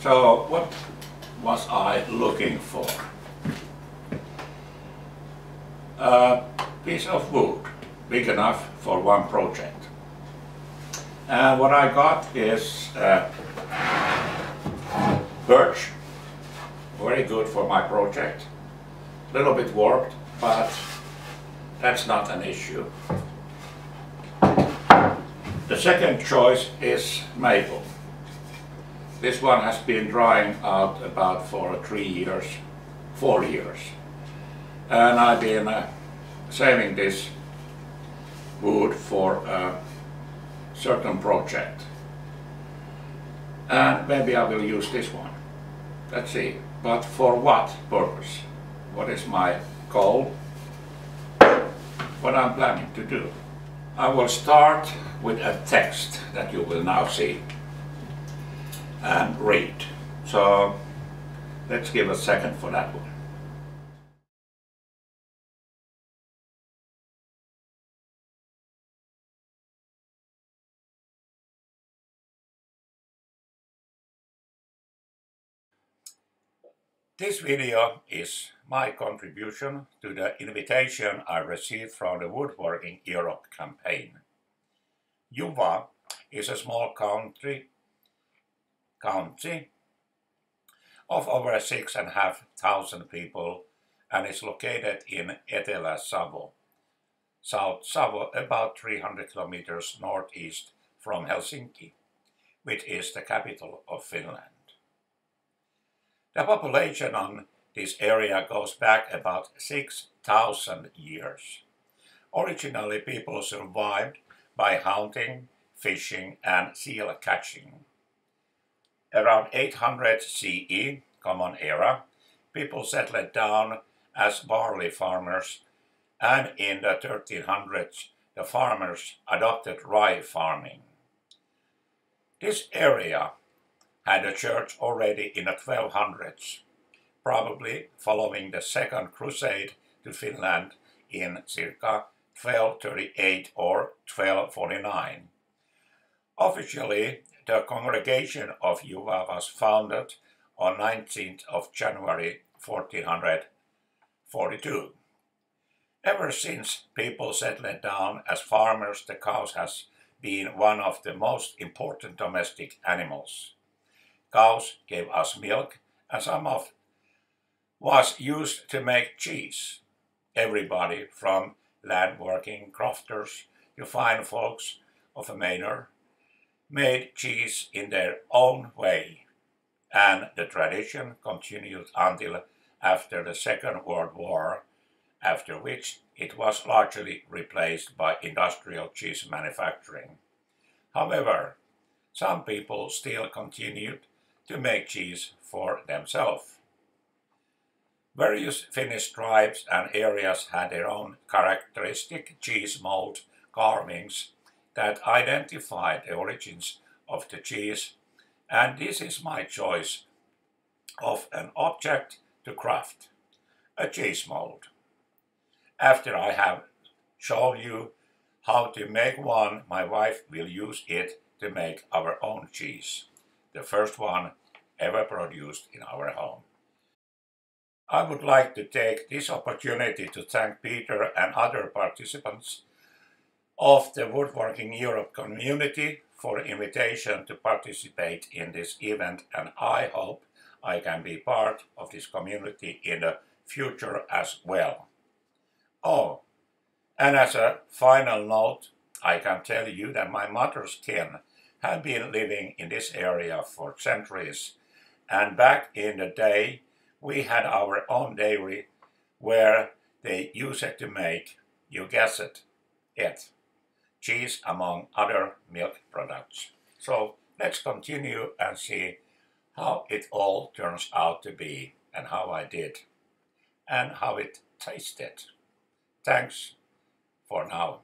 So what was I looking for? A piece of wood big enough for one project. And what I got is birch, very good for my project. A little bit warped, but that's not an issue. The second choice is maple. This one has been drying out about for 4 years. And I've been saving this wood for a certain project. And maybe I will use this one. Let's see. But for what purpose? What is my goal? What I'm planning to do? I will start with a text that you will now see and read. So let's give a second for that one. This video is my contribution to the invitation I received from the Woodworking Europe campaign. Juva is a small county of over 6,500 people and is located in Etelä-Savo, South Savo, about 300 kilometers northeast from Helsinki, which is the capital of Finland. The population on this area goes back about 6,000 years. Originally, people survived by hunting, fishing, and seal catching. Around 800 CE, Common Era, people settled down as barley farmers, and in the 1300s, the farmers adopted rye farming. This area had a church already in the 1200s, probably following the Second Crusade to Finland in circa 1238 or 1249. Officially, the congregation of Juva was founded on 19th of January 1442. Ever since people settled down as farmers, the cow has been one of the most important domestic animals. Cows gave us milk, and some of was used to make cheese. Everybody from land-working crofters to fine folks of a manor made cheese in their own way, and the tradition continued until after the Second World War, after which it was largely replaced by industrial cheese manufacturing. However, some people still continued to make cheese for themselves. Various Finnish tribes and areas had their own characteristic cheese mold carvings that identified the origins of the cheese, and this is my choice of an object to craft, a cheese mold. After I have shown you how to make one, my wife will use it to make our own cheese, the first one ever produced in our home. I would like to take this opportunity to thank Peter and other participants of the Woodworking Europe community for the invitation to participate in this event, and I hope I can be part of this community in the future as well. Oh, and as a final note, I can tell you that my mother's kin have been living in this area for centuries, and back in the day we had our own dairy where they used it to make, you guess it, cheese among other milk products. So let's continue and see how it all turns out to be and how I did and how it tasted. Thanks for now.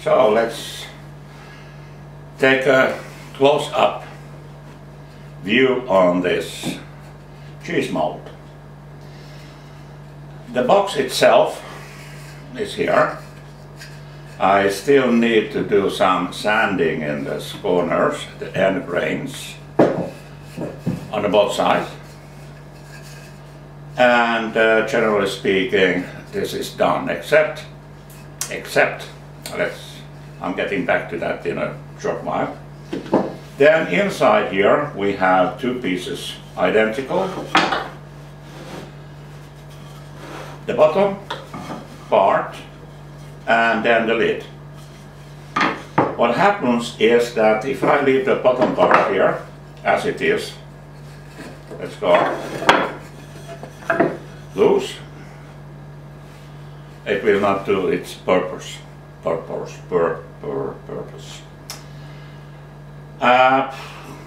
So let's take a close-up view on this cheese mold. The box itself is here. I still need to do some sanding in the corners, the end grains on the both sides. And generally speaking, this is done, except I'm getting back to that in a short while. Then inside here we have two pieces identical. The bottom part and then the lid. What happens is that if I leave the bottom part here as it is, let's go loose, it will not do its purpose.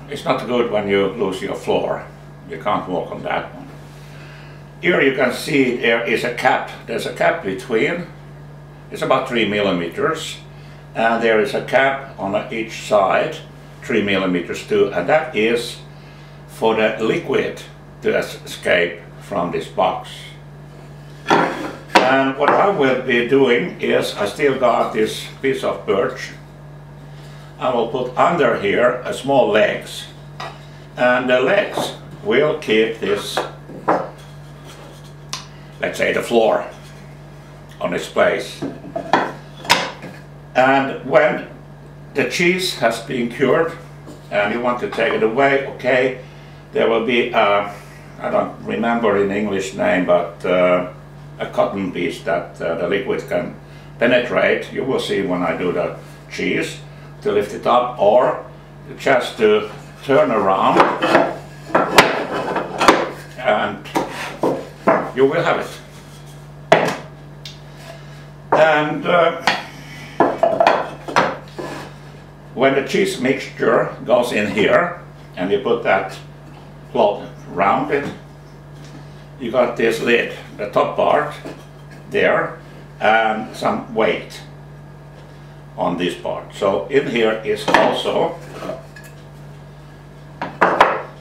It's not good when you lose your floor. You can't walk on that one. Here you can see there is a cap. There's a cap between. It's about 3 millimeters, and there is a cap on each side, 3 millimeters too, and that is for the liquid to escape from this box. And what I will be doing is, I still got this piece of birch. I will put under here a small legs, and the legs will keep this, let's say, the floor on its place. And when the cheese has been cured and you want to take it away, okay, there will be a, I don't remember in English name, but a cotton piece that the liquid can penetrate. You will see when I do the cheese, to lift it up, or just to turn around and you will have it. And when the cheese mixture goes in here and you put that cloth around it, you got this lid, the top part there, and some weight on this part. So in here is also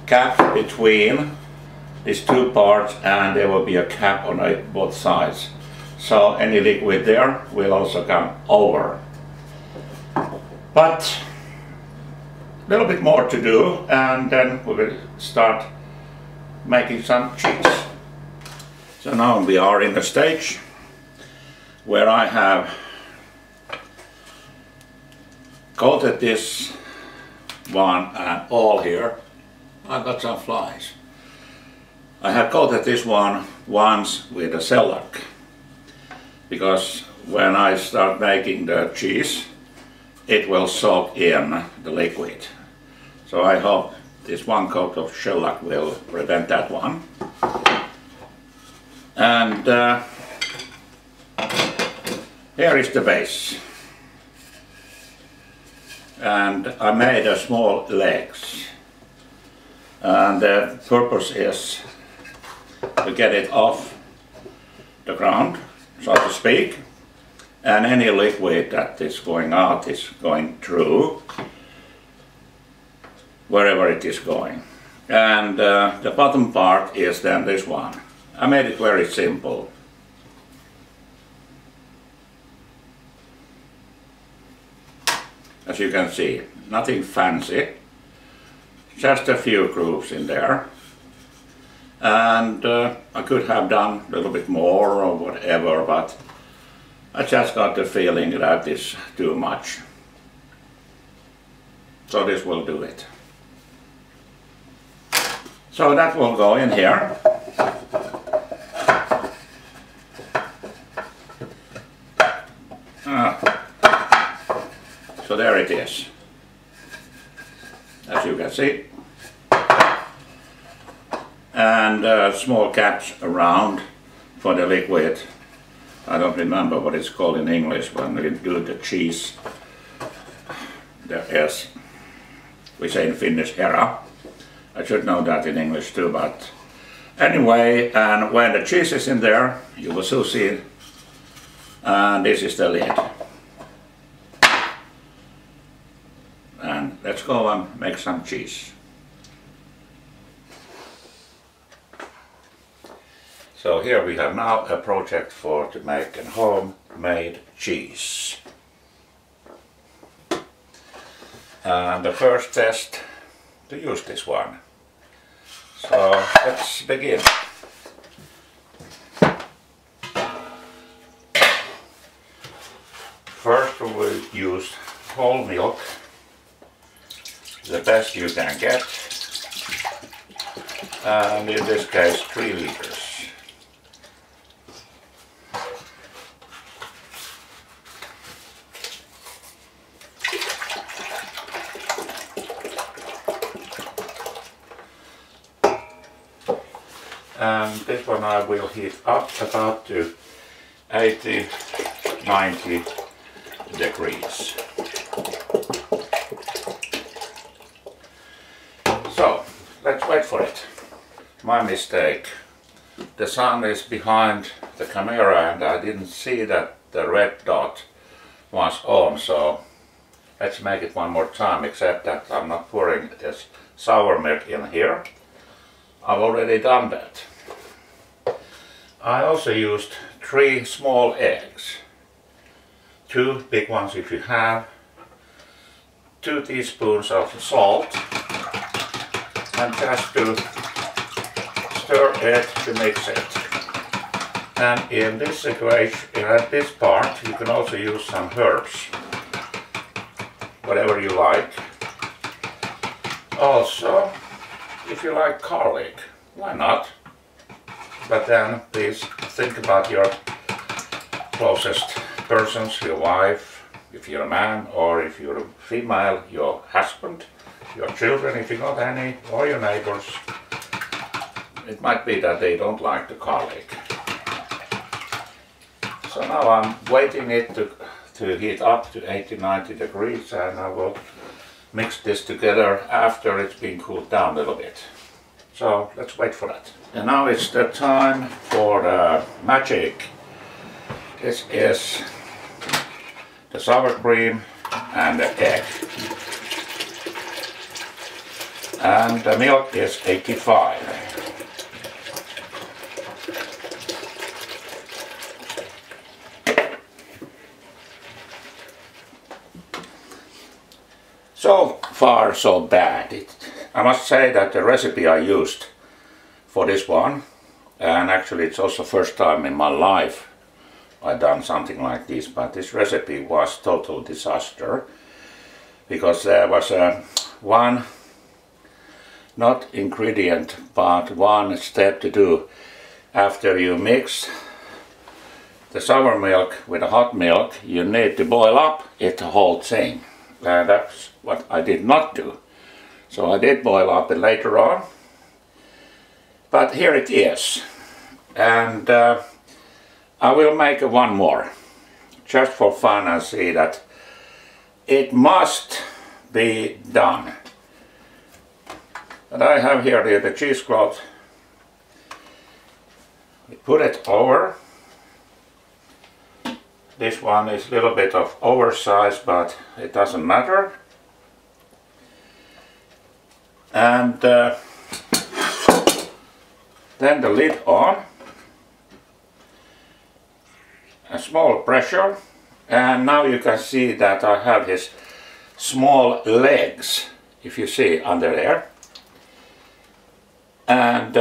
cap between these two parts, and there will be a cap on both sides. So any liquid there will also come over. But a little bit more to do, and then we will start making some cheese. So now we are in the stage where I have coated this one and all here. I got some flies. I have coated this one once with a shellac, because when I start making the cheese, it will soak in the liquid. So I hope this one coat of shellac will prevent that one. And here is the base. And I made a small legs. And the purpose is to get it off the ground, so to speak, and any liquid that is going out is going through wherever it is going. And the bottom part is then this one. I made it very simple. As you can see, nothing fancy, just a few grooves in there. And I could have done a little bit more or whatever, but I just got the feeling that is too much. So this will do it. So that will go in here. So there it is, as you can see. And small caps around for the liquid. I don't remember what it's called in English when we do the cheese. There is, we say in Finnish, hera. I should know that in English too, but anyway, and when the cheese is in there, you will soon see it. And this is the lid. go and make some cheese. So here we have now a project to make a homemade cheese. And the first test to use this one. So let's begin. First we will use whole milk, the best you can get, and in this case 3 liters. And this one I will heat up about to 80-90 degrees. So let's wait for it. My mistake. The sun is behind the camera and I didn't see that the red dot was on, so let's make it one more time, except that I'm not pouring this sour milk in here. I've already done that. I also used 3 small eggs, 2 big ones if you have, 2 teaspoons of salt, and just to stir it to mix it. And in this situation, at this part, you can also use some herbs, whatever you like. Also, if you like garlic, why not? But then please think about your closest persons, your wife, if you're a man, or if you're a female, your husband, your children, if you got any, or your neighbors. It might be that they don't like the garlic. So now I'm waiting it to heat up to 80-90 degrees, and I will mix this together after it's been cooled down a little bit. So let's wait for that. And now it's the time for the magic. This is the sour cream and the egg. And the milk is 85. So far so bad. I must say that the recipe I used for this one, and actually it's also first time in my life I've done something like this, but this recipe was total disaster because there was one, not ingredient, but one step to do after you mix the sour milk with the hot milk. You need to boil up it, the whole thing, and that's what I did not do. So I did boil up it later on, but here it is, and I will make one more just for fun and see that it must be done. And I have here the cheesecloth. We put it over. This one is a little bit of oversized, but it doesn't matter. And then the lid on, a small pressure, and now you can see that I have his small legs, if you see under there. And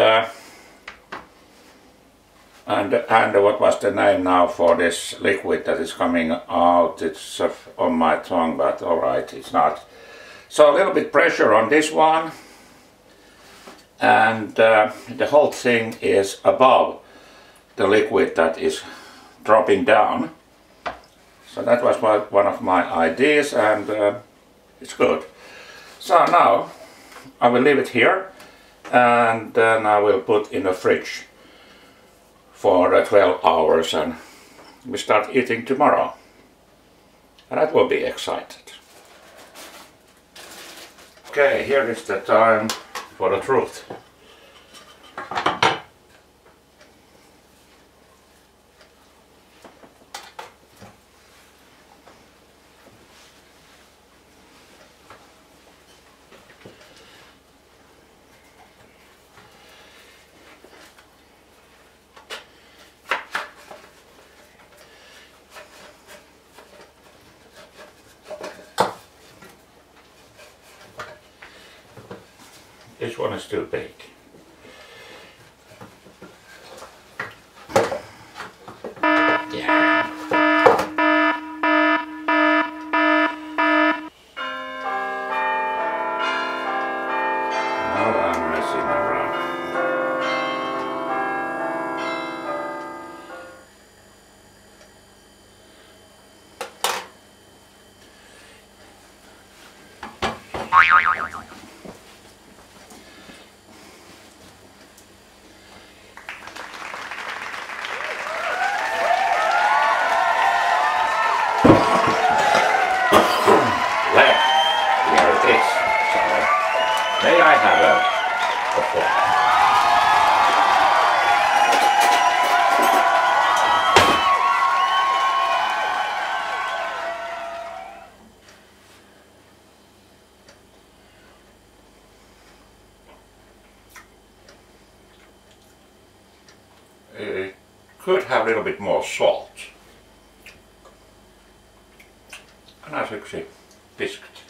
what was the name now for this liquid that is coming out? It's on my tongue, but alright, it's not. So a little bit pressure on this one, and the whole thing is above the liquid that is dropping down. So that was one of my ideas, and it's good. So now I will leave it here, and then I will put in the fridge for 12 hours, and we start eating tomorrow. And that will be excited. Okay, here is the time for the truth. this one is still big. Yeah. Now I'm messing around. May I have a fork? It could have a little bit more salt. Naiseksi pisket.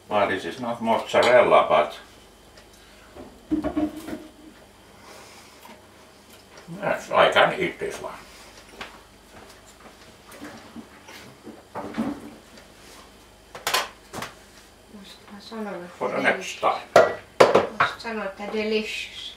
Well, this is not mozzarella, but yes, I can eat this one. For the next time. Sanoa, että delicious.